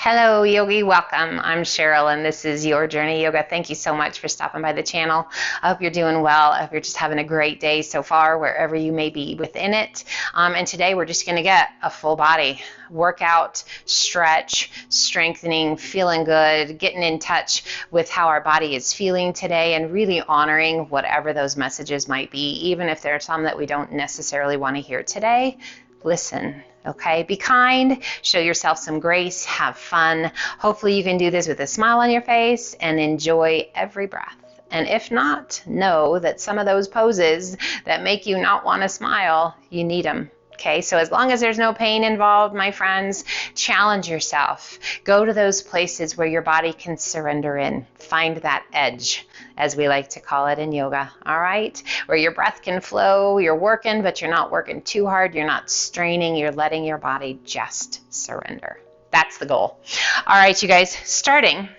Hello, Yogi. Welcome. I'm Cheryl, and this is Your Journey Yoga. Thank you so much for stopping by the channel. I hope you're doing well. I hope you're just having a great day so far, wherever you may be within it. And today we're just going to get a full body workout, stretch, strengthening, feeling good, getting in touch with how our body is feeling today, and really honoring whatever those messages might be, even if there are some that we don't necessarily want to hear today. Listen, okay? Be kind, show yourself some grace, have fun. Hopefully you can do this with a smile on your face and enjoy every breath. And if not, know that some of those poses that make you not want to smile, you need them. Okay, so as long as there's no pain involved, my friends, challenge yourself. Go to those places where your body can surrender in. Find that edge, as we like to call it in yoga, all right? Where your breath can flow, you're working, but you're not working too hard, you're not straining, you're letting your body just surrender. That's the goal. All right, you guys, starting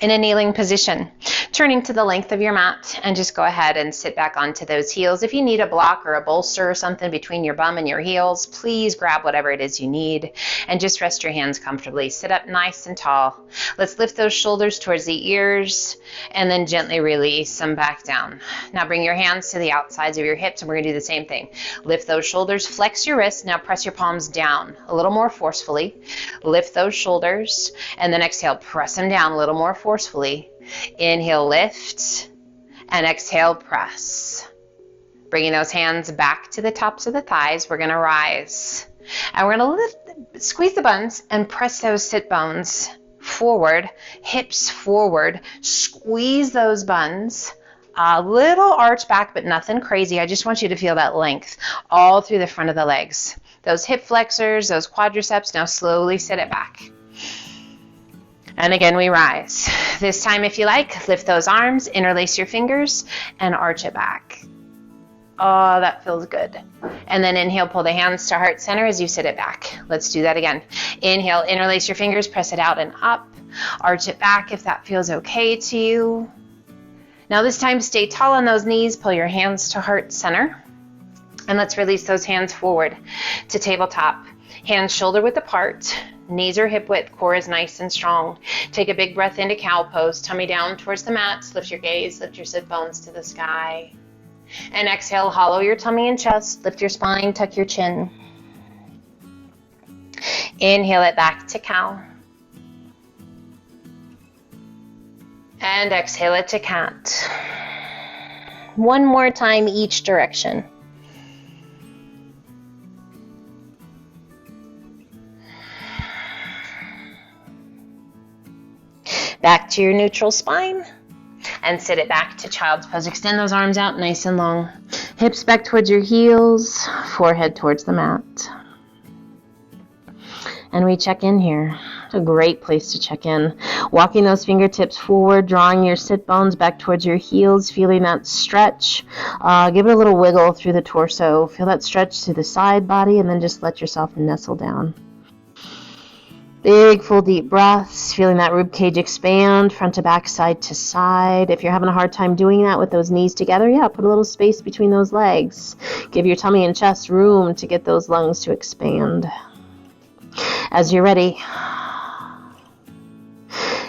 in a kneeling position, turning to the length of your mat, and just go ahead and sit back onto those heels. If you need a block or a bolster or something between your bum and your heels, please grab whatever it is you need and just rest your hands comfortably. Sit up nice and tall. Let's lift those shoulders towards the ears and then gently release them back down. Now bring your hands to the outsides of your hips, and we're going to do the same thing. Lift those shoulders, flex your wrists. Now press your palms down a little more forcefully. Lift those shoulders, and then exhale, press them down a little more forcefully. Inhale, lift, and exhale, press. Bringing those hands back to the tops of the thighs, we're going to rise. And we're going to squeeze the buns and press those sit bones forward, hips forward. Squeeze those buns. A little arch back, but nothing crazy. I just want you to feel that length all through the front of the legs. Those hip flexors, those quadriceps, now slowly sit it back. And again, we rise. This time, if you like, lift those arms, interlace your fingers, and arch it back. Oh, that feels good. And then inhale, pull the hands to heart center as you sit it back. Let's do that again. Inhale, interlace your fingers, press it out and up. Arch it back if that feels okay to you. Now this time, stay tall on those knees, pull your hands to heart center. And let's release those hands forward to tabletop. Hands shoulder width apart. Knees are hip width, core is nice and strong. Take a big breath into cow pose, tummy down towards the mat, lift your gaze, lift your sit bones to the sky. And exhale, hollow your tummy and chest, lift your spine, tuck your chin. Inhale it back to cow. And exhale it to cat. One more time each direction. Back to your neutral spine and sit it back to child's pose. Extend those arms out nice and long. Hips back towards your heels, forehead towards the mat. And we check in here. A great place to check in. Walking those fingertips forward, drawing your sit bones back towards your heels, feeling that stretch. Give it a little wiggle through the torso. Feel that stretch through the side body, and then just let yourself nestle down. Big, full, deep breaths, feeling that rib cage expand, front to back, side to side. If you're having a hard time doing that with those knees together, put a little space between those legs. Give your tummy and chest room to get those lungs to expand. As you're ready,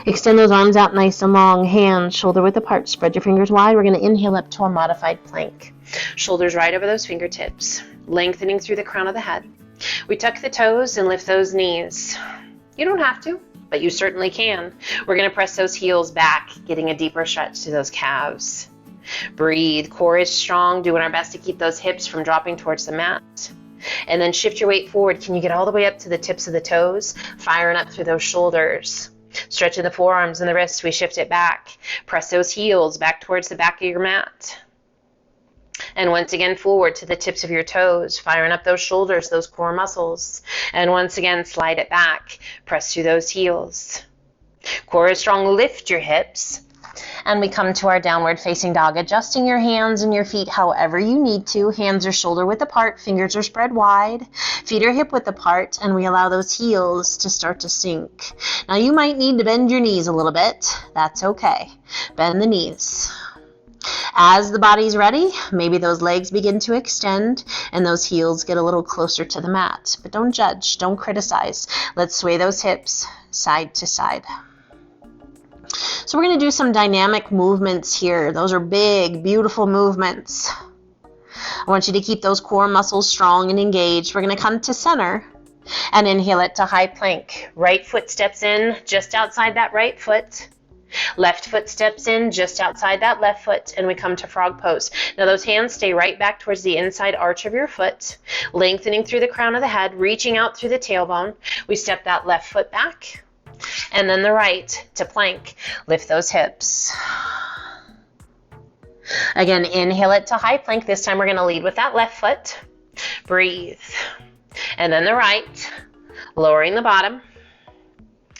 extend those arms out nice and long, hands shoulder width apart, spread your fingers wide. We're going to inhale up to a modified plank. Shoulders right over those fingertips, lengthening through the crown of the head. We tuck the toes and lift those knees. You don't have to, but you certainly can. We're going to press those heels back, getting a deeper stretch to those calves. Breathe, core is strong, doing our best to keep those hips from dropping towards the mat. And then shift your weight forward. Can you get all the way up to the tips of the toes? Firing up through those shoulders. Stretching the forearms and the wrists, we shift it back. Press those heels back towards the back of your mat. And once again, forward to the tips of your toes, firing up those shoulders, those core muscles. And once again, slide it back. Press through those heels. Core is strong, lift your hips. And we come to our downward facing dog, adjusting your hands and your feet however you need to. Hands are shoulder width apart, fingers are spread wide, feet are hip width apart, and we allow those heels to start to sink. Now you might need to bend your knees a little bit. That's okay. Bend the knees. As the body's ready, maybe those legs begin to extend and those heels get a little closer to the mat. But don't judge, don't criticize. Let's sway those hips side to side. So we're going to do some dynamic movements here. Those are big, beautiful movements. I want you to keep those core muscles strong and engaged. We're going to come to center and inhale it to high plank. Right foot steps in just outside that right foot. Left foot steps in just outside that left foot, and we come to frog pose. Now those hands stay right back towards the inside arch of your foot, lengthening through the crown of the head, reaching out through the tailbone. We step that left foot back, and then the right to plank. Lift those hips. Again, inhale it to high plank. This time we're going to lead with that left foot. Breathe. And then the right, lowering the bottom.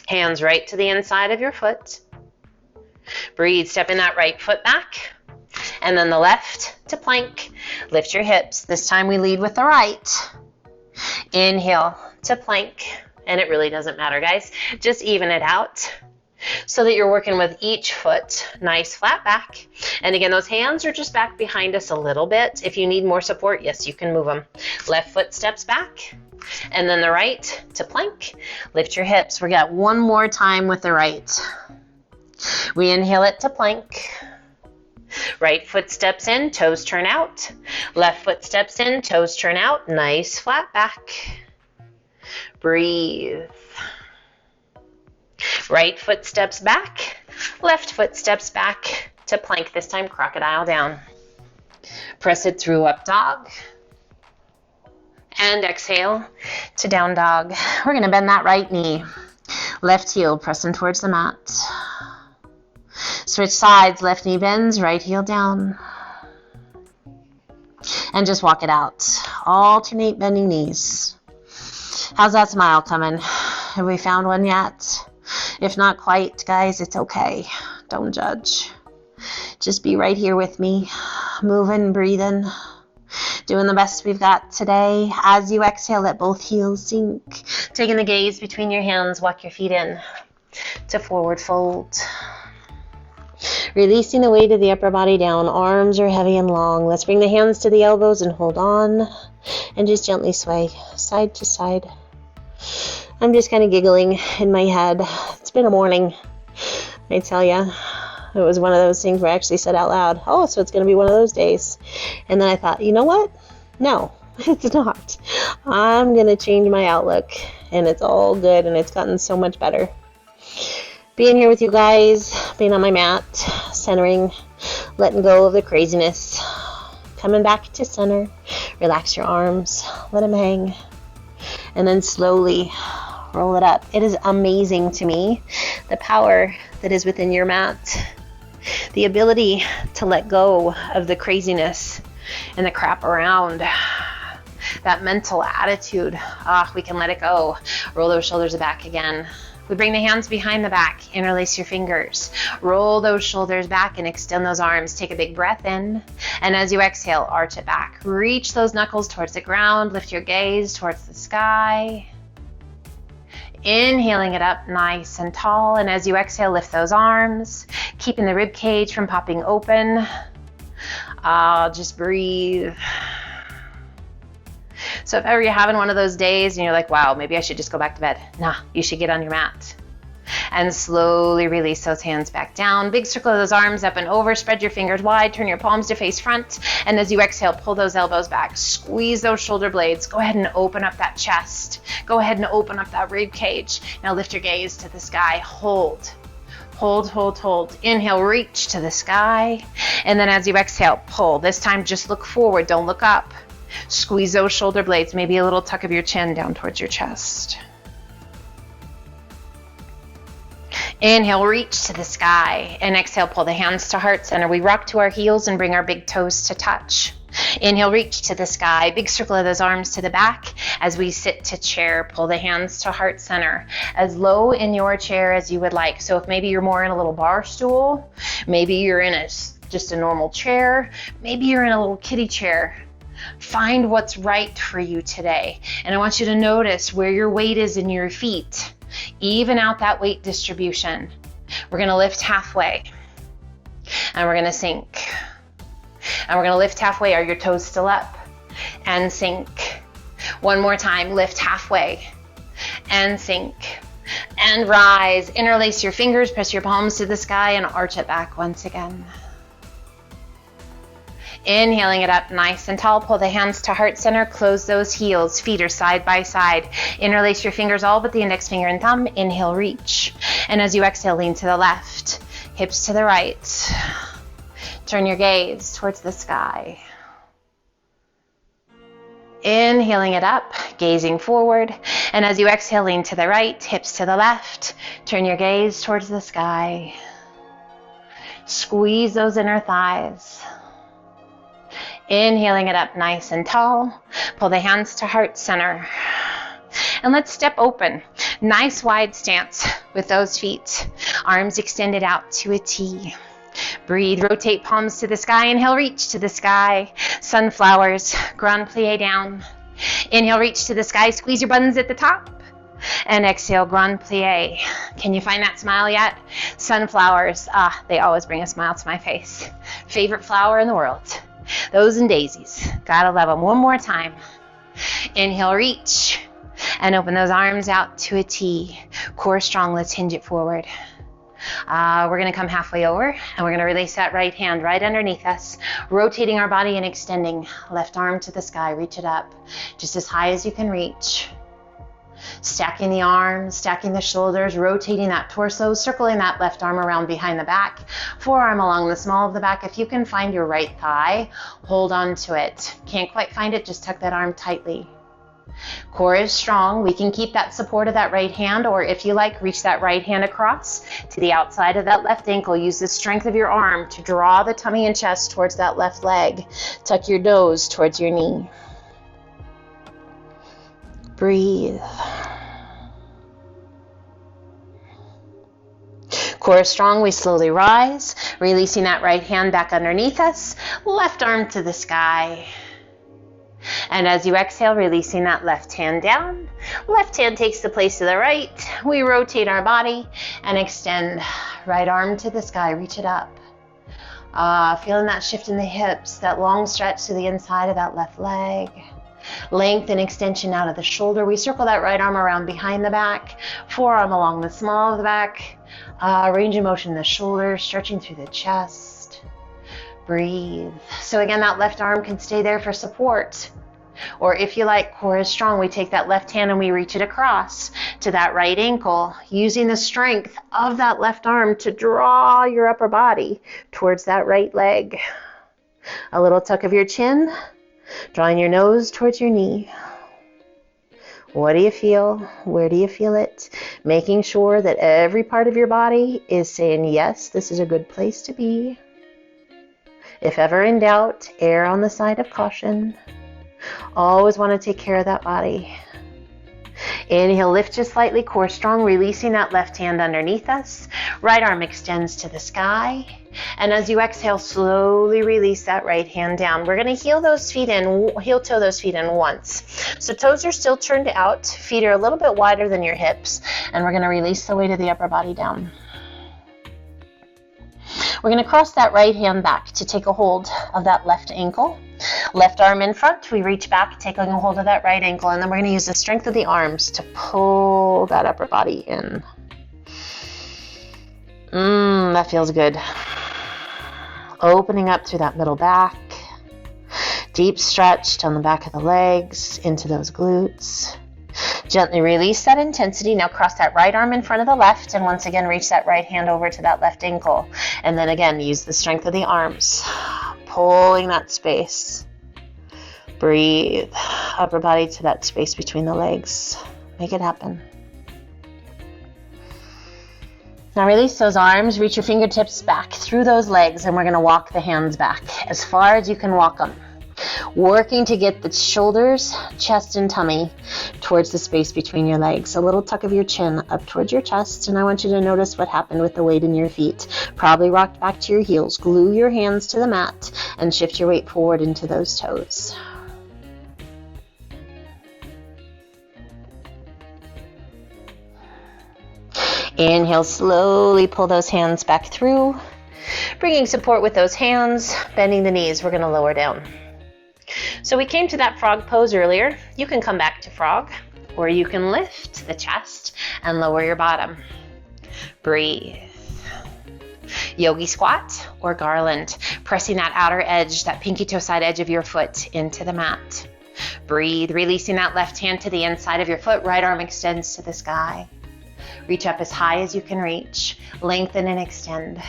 Hands right to the inside of your foot. Breathe, stepping that right foot back, and then the left to plank. Lift your hips. This time we lead with the right. Inhale to plank, and it really doesn't matter, guys. Just even it out so that you're working with each foot. Nice flat back. And again, those hands are just back behind us a little bit. If you need more support, yes, you can move them. Left foot steps back, and then the right to plank. Lift your hips. We got one more time with the right. We inhale it to plank. Right foot steps in, toes turn out. Left foot steps in, toes turn out. Nice flat back. Breathe. Right foot steps back. Left foot steps back to plank. This time, crocodile down. Press it through up dog. And exhale to down dog. We're going to bend that right knee. Left heel pressing towards the mat. Switch sides, left knee bends, right heel down. And just walk it out. Alternate bending knees. How's that smile coming? Have we found one yet? If not quite, guys, it's okay. Don't judge. Just be right here with me. Moving, breathing. Doing the best we've got today. As you exhale, let both heels sink. Taking the gaze between your hands, walk your feet in to forward fold. Releasing the weight of the upper body down. Arms are heavy and long. Let's bring the hands to the elbows and hold on. And just gently sway side to side. I'm just kind of giggling in my head. It's been a morning, I tell ya. It was one of those things where I actually said out loud, oh, so it's going to be one of those days. And then I thought, you know what? No, it's not. I'm going to change my outlook. And it's all good, and it's gotten so much better. Being here with you guys, being on my mat, centering, letting go of the craziness, coming back to center, relax your arms, let them hang, and then slowly roll it up. It is amazing to me, the power that is within your mat, the ability to let go of the craziness and the crap around, that mental attitude. We can let it go. Roll those shoulders back again. We bring the hands behind the back, interlace your fingers, roll those shoulders back and extend those arms. Take a big breath in, and as you exhale, arch it back. Reach those knuckles towards the ground, lift your gaze towards the sky. Inhaling it up nice and tall, and as you exhale, lift those arms, keeping the rib cage from popping open. Just breathe. So if ever you're having one of those days and you're like, wow, maybe I should just go back to bed. Nah, you should get on your mat. And slowly release those hands back down. Big circle of those arms up and over. Spread your fingers wide. Turn your palms to face front. And as you exhale, pull those elbows back. Squeeze those shoulder blades. Go ahead and open up that chest. Go ahead and open up that rib cage. Now lift your gaze to the sky. Hold. Hold, hold, hold. Inhale, reach to the sky. And then as you exhale, pull. This time just look forward. Don't look up. Squeeze those shoulder blades, maybe a little tuck of your chin down towards your chest. Inhale, reach to the sky, and exhale, pull the hands to heart center. We rock to our heels and bring our big toes to touch. Inhale, reach to the sky, big circle of those arms to the back. As we sit to chair, pull the hands to heart center, as low in your chair as you would like. So if maybe you're more in a little bar stool, maybe you're in just a normal chair, maybe you're in a little kiddie chair. Find what's right for you today. And I want you to notice where your weight is in your feet. Even out that weight distribution. We're going to lift halfway. And we're going to sink. And we're gonna lift halfway. Are your toes still up? And sink. One more time, lift halfway and sink. And rise, interlace your fingers, press your palms to the sky and arch it back once again. Inhaling it up nice and tall, pull the hands to heart center, close those heels, feet are side by side. Interlace your fingers all but the index finger and thumb, inhale, reach. And as you exhale, lean to the left, hips to the right. Turn your gaze towards the sky. Inhaling it up, gazing forward. And as you exhale, lean to the right, hips to the left. Turn your gaze towards the sky. Squeeze those inner thighs. Inhaling it up nice and tall. Pull the hands to heart center. And let's step open. Nice wide stance with those feet. Arms extended out to a T. Breathe, rotate palms to the sky. Inhale, reach to the sky. Sunflowers, grand plie down. Inhale, reach to the sky. Squeeze your buttons at the top. And exhale, grand plie. Can you find that smile yet? Sunflowers, they always bring a smile to my face. Favorite flower in the world. Those and daisies. Gotta love them. One more time. Inhale, reach. And open those arms out to a T. Core strong, let's hinge it forward. We're going to come halfway over and we're going to release that right hand right underneath us, rotating our body and extending. Left arm to the sky, reach it up just as high as you can reach. Stacking the arms, stacking the shoulders, rotating that torso, circling that left arm around behind the back, forearm along the small of the back. If you can find your right thigh, hold on to it. Can't quite find it, just tuck that arm tightly. Core is strong. We can keep that support of that right hand, or if you like, reach that right hand across to the outside of that left ankle. Use the strength of your arm to draw the tummy and chest towards that left leg. Tuck your nose towards your knee. Breathe. Core is strong. We slowly rise, releasing that right hand back underneath us. Left arm to the sky. And as you exhale, releasing that left hand down. Left hand takes the place of the right. We rotate our body and extend. Right arm to the sky, reach it up. Feeling that shift in the hips, that long stretch to the inside of that left leg. Length and extension out of the shoulder. We circle that right arm around behind the back. Forearm along the small of the back. Range of motion in the shoulders, stretching through the chest. Breathe. So again, that left arm can stay there for support. Or if you like, core is strong, we take that left hand and we reach it across to that right ankle, using the strength of that left arm to draw your upper body towards that right leg. A little tuck of your chin, drawing your nose towards your knee. What do you feel? Where do you feel it? Making sure that every part of your body is saying, yes, this is a good place to be. If ever in doubt, err on the side of caution. Always want to take care of that body. Inhale, lift just slightly, core strong, releasing that left hand underneath us. Right arm extends to the sky. And as you exhale, slowly release that right hand down. We're going to heel toe those feet in once. So toes are still turned out, feet are a little bit wider than your hips, and we're going to release the weight of the upper body down. We're going to cross that right hand back to take a hold of that left ankle. Left arm in front, we reach back, taking a hold of that right ankle, and then we're going to use the strength of the arms to pull that upper body in. That feels good. Opening up through that middle back. Deep stretch down the back of the legs, into those glutes. Gently release that intensity. Now cross that right arm in front of the left, and once again reach that right hand over to that left ankle. And then again, use the strength of the arms, pulling that space. Breathe. Upper body to that space between the legs. Make it happen. Now release those arms, reach your fingertips back through those legs, and we're going to walk the hands back as far as you can walk them. Working to get the shoulders, chest, and tummy towards the space between your legs. A little tuck of your chin up towards your chest, and I want you to notice what happened with the weight in your feet. Probably rocked back to your heels. Glue your hands to the mat and shift your weight forward into those toes. Inhale, slowly pull those hands back through. Bringing support with those hands, bending the knees, we're gonna lower down. So we came to that frog pose earlier. You can come back to frog, or you can lift the chest and lower your bottom. Breathe. Yogi squat or garland, pressing that outer edge, that pinky toe side edge of your foot into the mat. Breathe, releasing that left hand to the inside of your foot, right arm extends to the sky. Reach up as high as you can reach, lengthen and extend.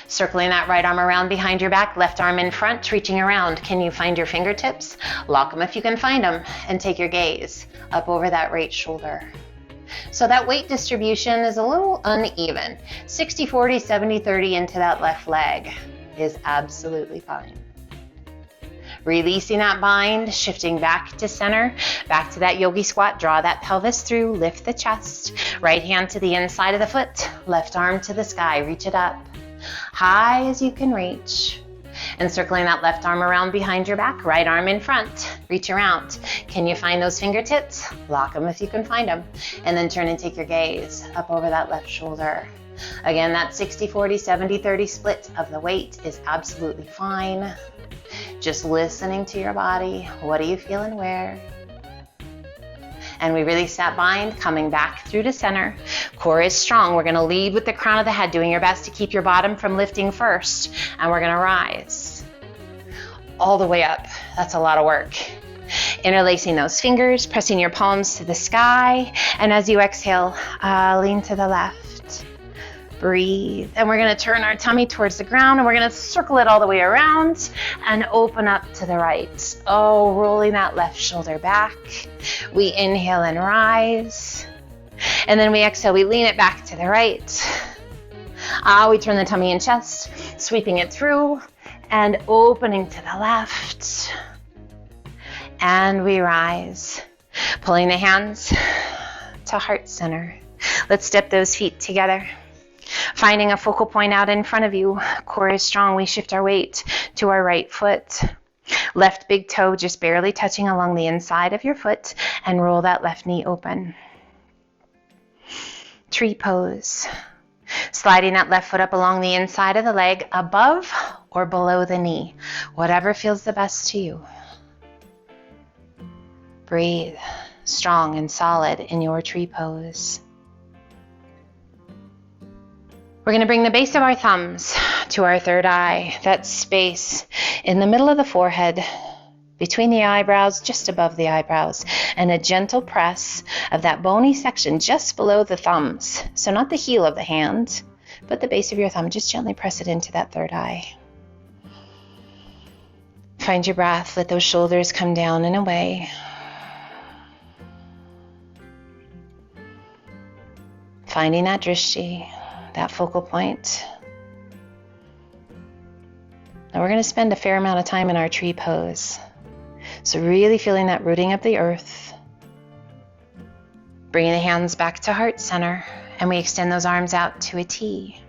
Circling that right arm around behind your back, left arm in front, reaching around. Can you find your fingertips? Lock them if you can find them, and take your gaze up over that right shoulder. So that weight distribution is a little uneven. 60-40, 70-30 into that left leg is absolutely fine. Releasing that bind, shifting back to center, back to that yogi squat. Draw that pelvis through, lift the chest. Right hand to the inside of the foot, left arm to the sky. Reach it up, high as you can reach. And circling that left arm around behind your back, right arm in front. Reach around. Can you find those fingertips? Lock them if you can find them. And then turn and take your gaze up over that left shoulder. Again, that 60-40, 70-30 split of the weight is absolutely fine. Just listening to your body. What are you feeling where? And we release that bind, coming back through to center. Core is strong. We're gonna lead with the crown of the head, doing your best to keep your bottom from lifting first. And we're gonna rise all the way up. That's a lot of work. Interlacing those fingers, pressing your palms to the sky. And as you exhale, lean to the left. Breathe. And we're gonna turn our tummy towards the ground, and we're gonna circle it all the way around and open up to the right. Oh, rolling that left shoulder back. We inhale and rise. And then we exhale, we lean it back to the right. We turn the tummy and chest, sweeping it through and opening to the left. And we rise, pulling the hands to heart center. Let's step those feet together. Finding a focal point out in front of you. Core is strong. We shift our weight to our right foot. Left big toe just barely touching along the inside of your foot, and roll that left knee open. Tree pose. Sliding that left foot up along the inside of the leg, above or below the knee. Whatever feels the best to you. Breathe, strong and solid in your tree pose. We're going to bring the base of our thumbs to our third eye, that space in the middle of the forehead, between the eyebrows, just above the eyebrows, and a gentle press of that bony section just below the thumbs. So not the heel of the hand, but the base of your thumb. Just gently press it into that third eye. Find your breath. Let those shoulders come down and away. Finding that drishti, that focal point. Now we're going to spend a fair amount of time in our tree pose. So really feeling that rooting of the earth. Bringing the hands back to heart center, and we extend those arms out to a T.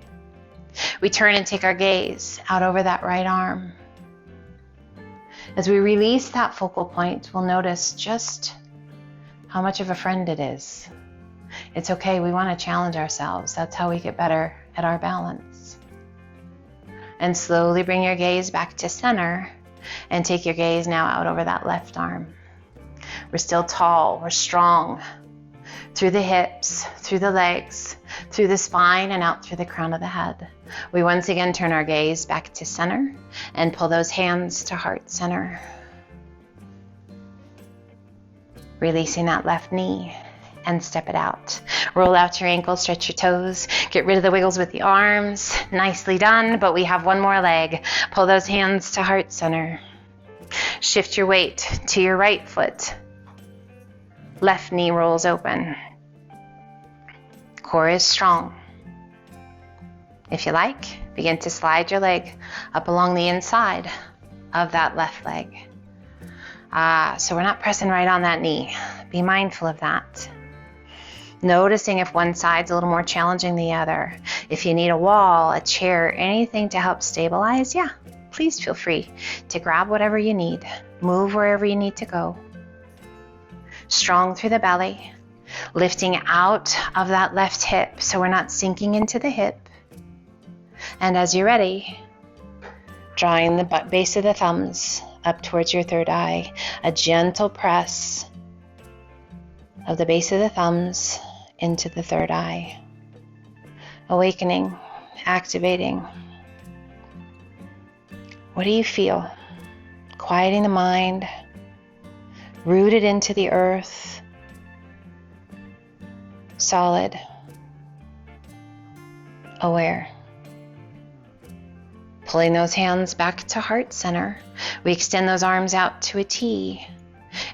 We turn and take our gaze out over that right arm. As we release that focal point, we'll notice just how much of a friend it is. It's okay, we want to challenge ourselves. That's how we get better at our balance. And slowly bring your gaze back to center and take your gaze now out over that left arm. We're still tall, we're strong. Through the hips, through the legs, through the spine, and out through the crown of the head. We once again turn our gaze back to center and pull those hands to heart center. Releasing that left knee and step it out. Roll out your ankles, stretch your toes, get rid of the wiggles with the arms. Nicely done, but we have one more leg. Pull those hands to heart center. Shift your weight to your right foot. Left knee rolls open. Core is strong. If you like, begin to slide your leg up along the inside of that left leg. So we're not pressing right on that knee. Be mindful of that. Noticing if one side's a little more challenging than the other. If you need a wall, a chair, anything to help stabilize, please feel free to grab whatever you need. Move wherever you need to go. Strong through the belly. lifting out of that left hip so we're not sinking into the hip. And as you're ready, drawing the base of the thumbs up towards your third eye, a gentle press of the base of the thumbs into the third eye. Awakening, activating. What do you feel? Quieting the mind, rooted into the earth, solid, aware. Pulling those hands back to heart center, we extend those arms out to a T,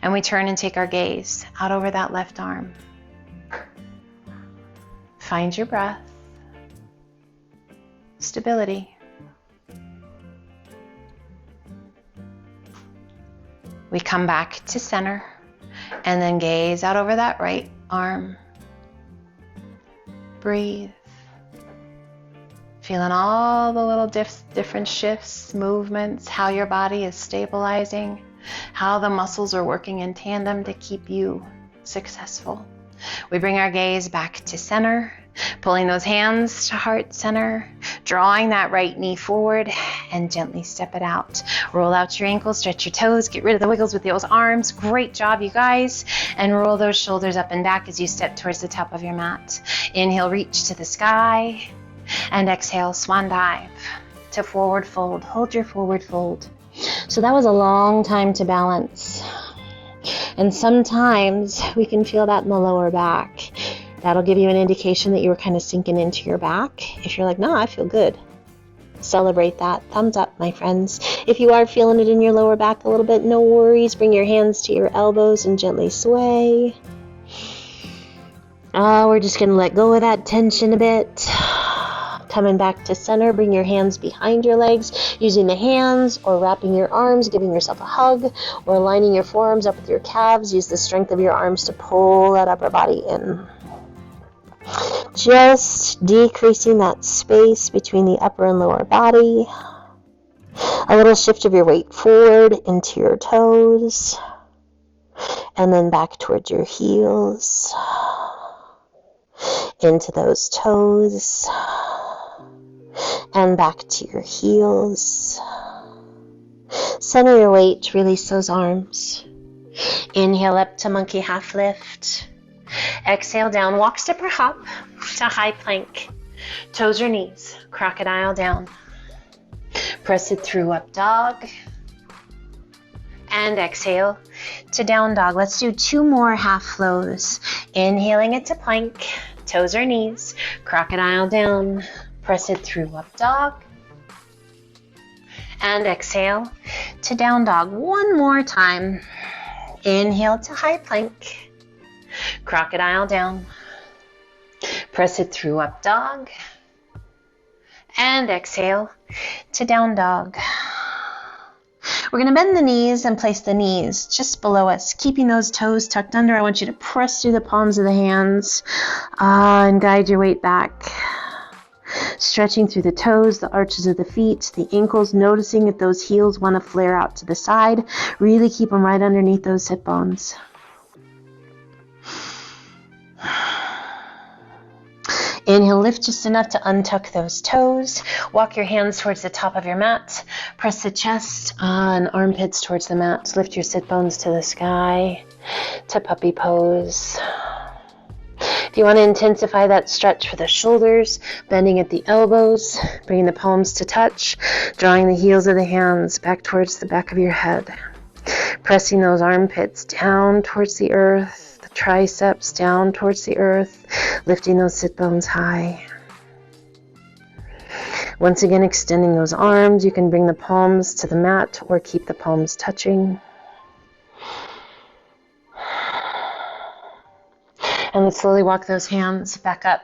and we turn and take our gaze out over that left arm. Find your breath, stability. We come back to center and then gaze out over that right arm. Breathe. Feeling all the little different shifts, movements, how your body is stabilizing, how the muscles are working in tandem to keep you successful. We bring our gaze back to center, pulling those hands to heart center, drawing that right knee forward and gently step it out. Roll out your ankles, stretch your toes, get rid of the wiggles with those arms. Great job, you guys. And roll those shoulders up and back as you step towards the top of your mat. Inhale, reach to the sky, and exhale, swan dive to forward fold. Hold your forward fold. So that was a long time to balance. And sometimes we can feel that in the lower back. That'll give you an indication that you were kind of sinking into your back. If you're like, no, I feel good. Celebrate that. Thumbs up, my friends. If you are feeling it in your lower back a little bit, no worries. Bring your hands to your elbows and gently sway. We're just going to let go of that tension a bit. Coming back to center, bring your hands behind your legs, using the hands or wrapping your arms, giving yourself a hug, or aligning your forearms up with your calves. Use the strength of your arms to pull that upper body in. Just decreasing that space between the upper and lower body. A little shift of your weight forward into your toes, and then back towards your heels, into those toes, and back to your heels. Center your weight, release those arms. Inhale up to monkey half lift. Exhale down, walk, step, or hop to high plank. Toes or knees, crocodile down. Press it through, up dog. And exhale to down dog. Let's do 2 more half flows. Inhaling it to plank, toes or knees, crocodile down. Press it through, up dog. And exhale to down dog. 1 more time. Inhale to high plank, crocodile down. Press it through, up dog. And exhale to down dog. We're going to bend the knees and place the knees just below us, keeping those toes tucked under. I want you to press through the palms of the hands and guide your weight back. Stretching through the toes, the arches of the feet, the ankles, noticing if those heels want to flare out to the side. Really keep them right underneath those hip bones. Inhale, lift just enough to untuck those toes. Walk your hands towards the top of your mat. Press the chest and armpits towards the mat. Lift your sit bones to the sky, to puppy pose. If you want to intensify that stretch for the shoulders, bending at the elbows, bringing the palms to touch, drawing the heels of the hands back towards the back of your head. Pressing those armpits down towards the earth, the triceps down towards the earth, lifting those sit bones high. Once again, extending those arms. You can bring the palms to the mat or keep the palms touching. And let's slowly walk those hands back up.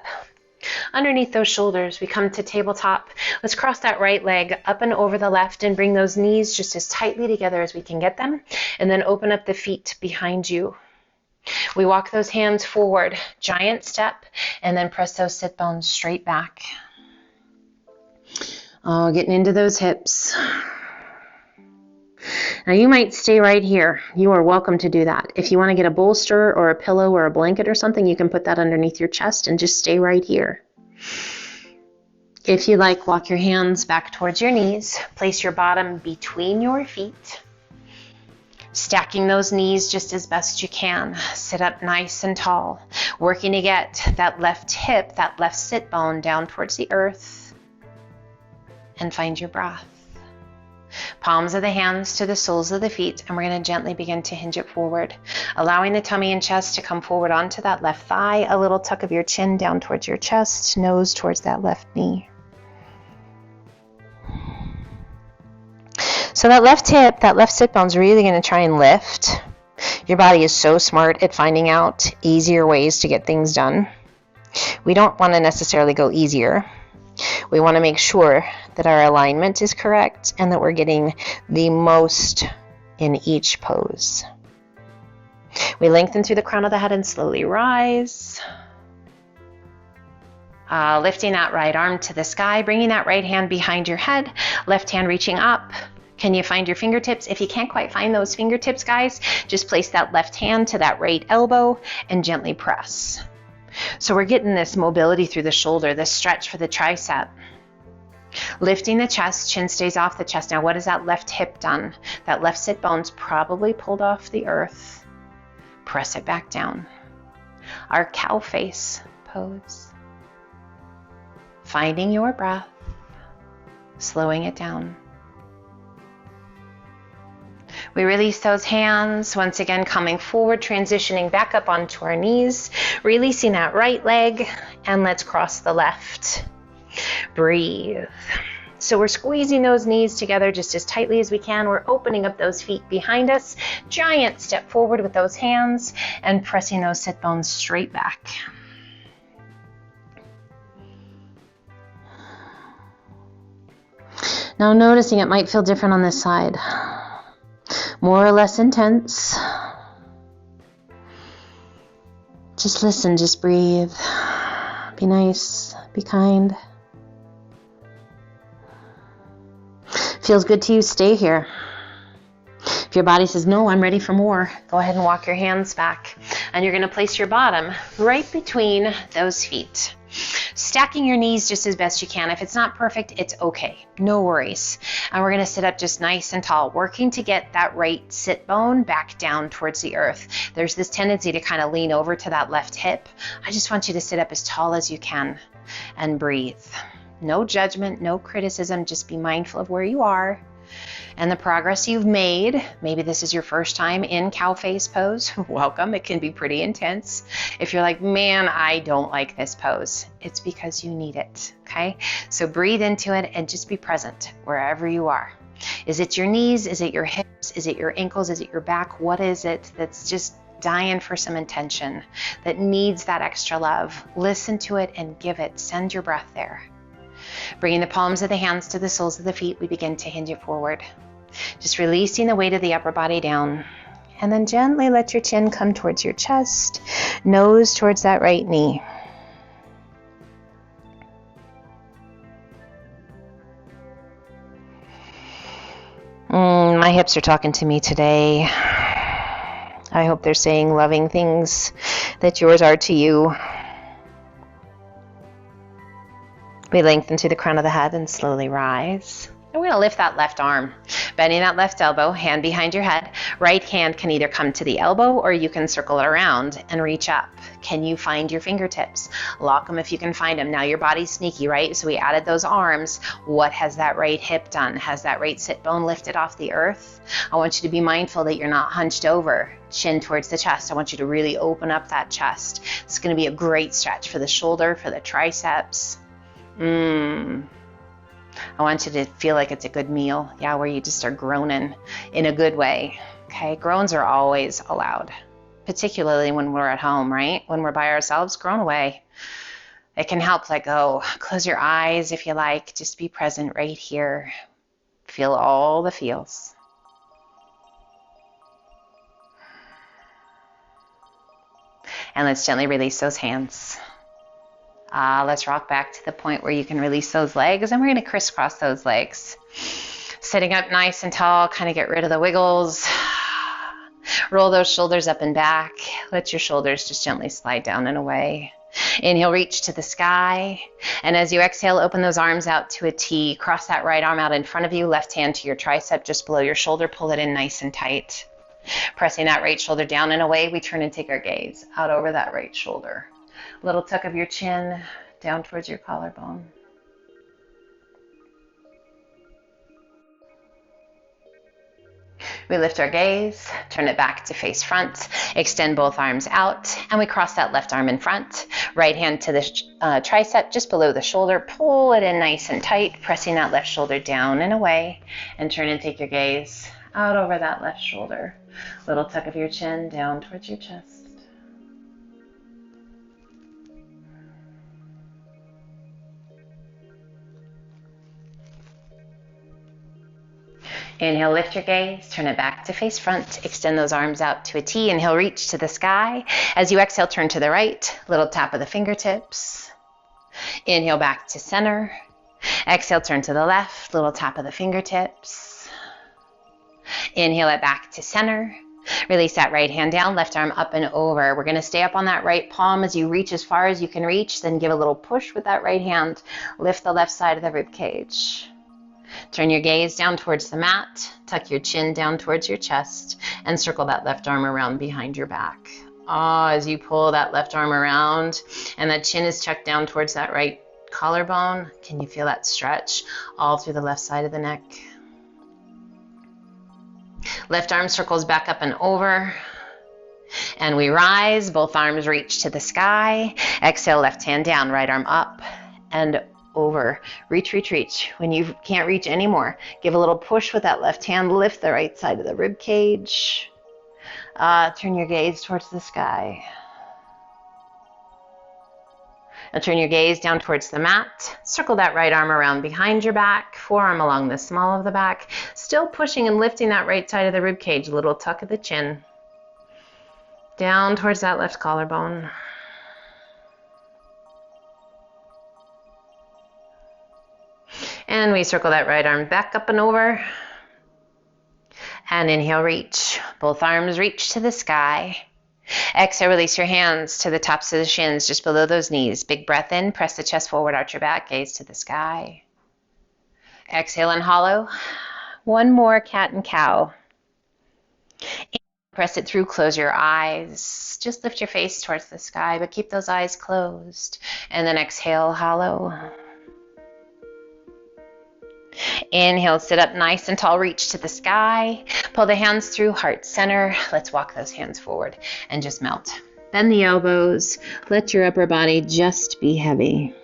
Underneath those shoulders, we come to tabletop. Let's cross that right leg up and over the left and bring those knees just as tightly together as we can get them. And then open up the feet behind you. We walk those hands forward, giant step, and then press those sit bones straight back. Oh, getting into those hips. Now you might stay right here. You are welcome to do that. If you want to get a bolster or a pillow or a blanket or something, you can put that underneath your chest and just stay right here. If you like, walk your hands back towards your knees. Place your bottom between your feet. Stacking those knees just as best you can. Sit up nice and tall. Working to get that left hip, that left sit bone down towards the earth. And find your breath. Palms of the hands to the soles of the feet, and we're going to gently begin to hinge it forward, allowing the tummy and chest to come forward onto that left thigh, a little tuck of your chin down towards your chest, nose towards that left knee. So that left hip, that left sit bone is really going to try and lift. Your body is so smart at finding out easier ways to get things done. We don't want to necessarily go easier. We want to make sure that our alignment is correct and that we're getting the most in each pose. We lengthen through the crown of the head and slowly rise. Lifting that right arm to the sky, bringing that right hand behind your head, left hand reaching up. Can you find your fingertips? If you can't quite find those fingertips, guys, just place that left hand to that right elbow and gently press. So we're getting this mobility through the shoulder, this stretch for the tricep. Lifting the chest, chin stays off the chest. Now what has that left hip done? That left sit bone's probably pulled off the earth. Press it back down. Our cow face pose. Finding your breath, slowing it down. We release those hands, once again coming forward, transitioning back up onto our knees, releasing that right leg, and let's cross the left. Breathe. So we're squeezing those knees together just as tightly as we can. We're opening up those feet behind us. Giant step forward with those hands and pressing those sit bones straight back. Now noticing it might feel different on this side. More or less intense. Just listen, just breathe. Be nice, be kind. Feels good to you, stay here. If your body says, no, I'm ready for more, go ahead and walk your hands back. And you're going to place your bottom right between those feet. Stacking your knees just as best you can. If it's not perfect, it's okay. No worries. And we're going to sit up just nice and tall, working to get that right sit bone back down towards the earth. There's this tendency to kind of lean over to that left hip. I just want you to sit up as tall as you can and breathe. No judgment, no criticism. Just be mindful of where you are and the progress you've made. Maybe this is your first time in cow face pose. Welcome. It can be pretty intense. If you're like, man, I don't like this pose, it's because you need it. Okay. So breathe into it and just be present wherever you are. Is it your knees? Is it your hips? Is it your ankles? Is it your back? What is it that's just dying for some attention, that needs that extra love? Listen to it and give it. Send your breath there. Bringing the palms of the hands to the soles of the feet, we begin to hinge it forward. Just releasing the weight of the upper body down. And then gently let your chin come towards your chest, nose towards that right knee. My hips are talking to me today. I hope they're saying loving things that yours are to you. We lengthen to the crown of the head and slowly rise. And we're going to lift that left arm, bending that left elbow, hand behind your head. Right hand can either come to the elbow or you can circle it around and reach up. Can you find your fingertips? Lock them if you can find them. Now your body's sneaky, right? So we added those arms. What has that right hip done? Has that right sit bone lifted off the earth? I want you to be mindful that you're not hunched over, chin towards the chest. I want you to really open up that chest. It's going to be a great stretch for the shoulder, for the triceps. I want you to feel like it's a good meal. Yeah, where you just are groaning in a good way. Okay, groans are always allowed, particularly when we're at home, right? When we're by ourselves, groan away. It can help let go. Close your eyes if you like. Just be present right here. Feel all the feels. And let's gently release those hands. Let's rock back to the point where you can release those legs, and we're going to crisscross those legs. Sitting up nice and tall, kind of get rid of the wiggles. Roll those shoulders up and back. Let your shoulders just gently slide down and away. Inhale, reach to the sky. And as you exhale, open those arms out to a T. Cross that right arm out in front of you, left hand to your tricep just below your shoulder. Pull it in nice and tight. Pressing that right shoulder down and away, we turn and take our gaze out over that right shoulder. Little tuck of your chin down towards your collarbone. We lift our gaze, turn it back to face front, extend both arms out, and we cross that left arm in front. Right hand to the tricep just below the shoulder. Pull it in nice and tight, pressing that left shoulder down and away, and turn and take your gaze out over that left shoulder. Little tuck of your chin down towards your chest. Inhale, lift your gaze, turn it back to face front, extend those arms out to a T. Inhale, reach to the sky. As you exhale, turn to the right, little tap of the fingertips. Inhale, back to center. Exhale, turn to the left, little tap of the fingertips. Inhale it back to center. Release that right hand down, left arm up and over. We're gonna stay up on that right palm as you reach as far as you can reach, then give a little push with that right hand. Lift the left side of the rib cage. Turn your gaze down towards the mat, tuck your chin down towards your chest, and circle that left arm around behind your back. As you pull that left arm around and that chin is tucked down towards that right collarbone, can you feel that stretch all through the left side of the neck? Left arm circles back up and over. And we rise, both arms reach to the sky. Exhale, left hand down, right arm up and over. Reach, reach, reach. When you can't reach anymore, give a little push with that left hand. Lift the right side of the rib cage. Turn your gaze towards the sky. Now turn your gaze down towards the mat. Circle that right arm around behind your back, forearm along the small of the back. Still pushing and lifting that right side of the rib cage. A little tuck of the chin. Down towards that left collarbone. And we circle that right arm back up and over. And inhale, reach. Both arms reach to the sky. Exhale, release your hands to the tops of the shins, just below those knees. Big breath in, press the chest forward, arch your back, gaze to the sky. Exhale and hollow. One more cat and cow. Press it through, close your eyes. Just lift your face towards the sky, but keep those eyes closed. And then exhale, hollow. Inhale, sit up nice and tall, reach to the sky. Pull the hands through, heart center. Let's walk those hands forward and just melt. Bend the elbows. Let your upper body just be heavy.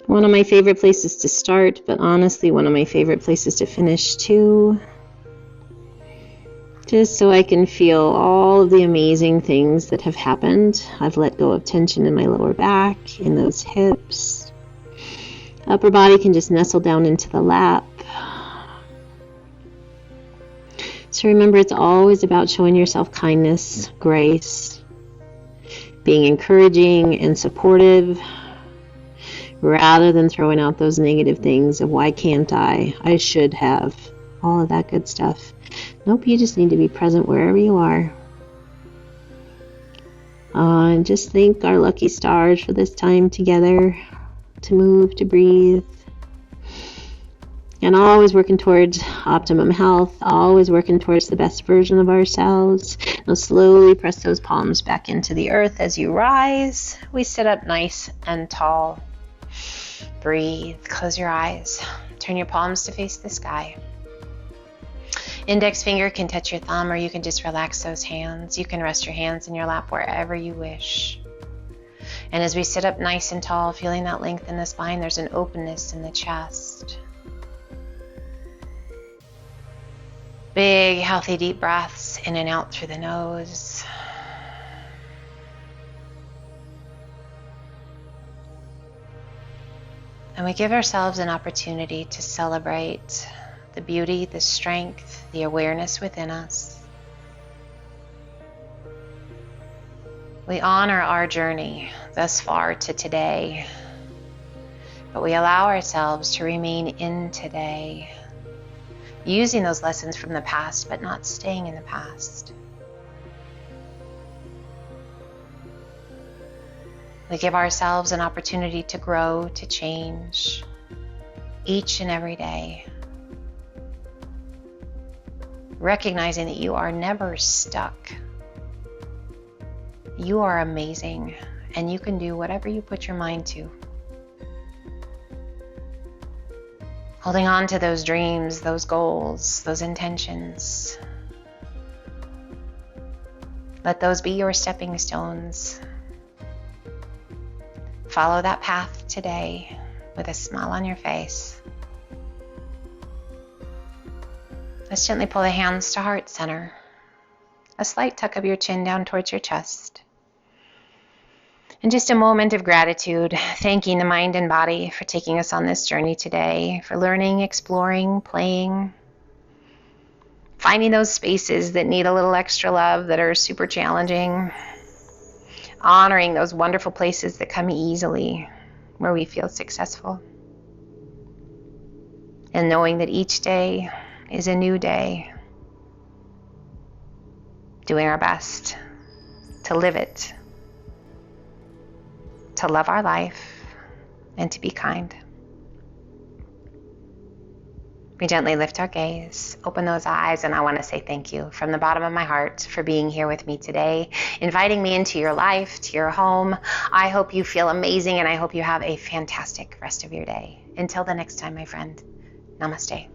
One of my favorite places to start, but honestly, one of my favorite places to finish too. Just so I can feel all of the amazing things that have happened. I've let go of tension in my lower back, in those hips. Upper body can just nestle down into the lap. So remember, it's always about showing yourself kindness, grace, being encouraging and supportive, rather than throwing out those negative things of why can't I should have, all of that good stuff. Nope, you just need to be present wherever you are. And just thank our lucky stars for this time together. To move, to breathe, and always working towards optimum health, always working towards the best version of ourselves. Now slowly press those palms back into the earth as you rise. We sit up nice and tall. Breathe, close your eyes, turn your palms to face the sky. Index finger can touch your thumb, or you can just relax those hands. You can rest your hands in your lap wherever you wish. And as we sit up nice and tall, feeling that length in the spine, there's an openness in the chest. Big, healthy, deep breaths in and out through the nose. And we give ourselves an opportunity to celebrate the beauty, the strength, the awareness within us. We honor our journey thus far to today, but we allow ourselves to remain in today, using those lessons from the past, but not staying in the past. We give ourselves an opportunity to grow, to change, each and every day, recognizing that you are never stuck. You are amazing, and you can do whatever you put your mind to. Holding on to those dreams, those goals, those intentions. Let those be your stepping stones. Follow that path today with a smile on your face. Let's gently pull the hands to heart center. A slight tuck of your chin down towards your chest. And just a moment of gratitude, thanking the mind and body for taking us on this journey today, for learning, exploring, playing, finding those spaces that need a little extra love, that are super challenging, honoring those wonderful places that come easily, where we feel successful, and knowing that each day is a new day, doing our best to live it, to love our life, and to be kind. We gently lift our gaze, open those eyes, and I want to say thank you from the bottom of my heart for being here with me today, inviting me into your life, to your home. I hope you feel amazing, and I hope you have a fantastic rest of your day. Until the next time, my friend, namaste.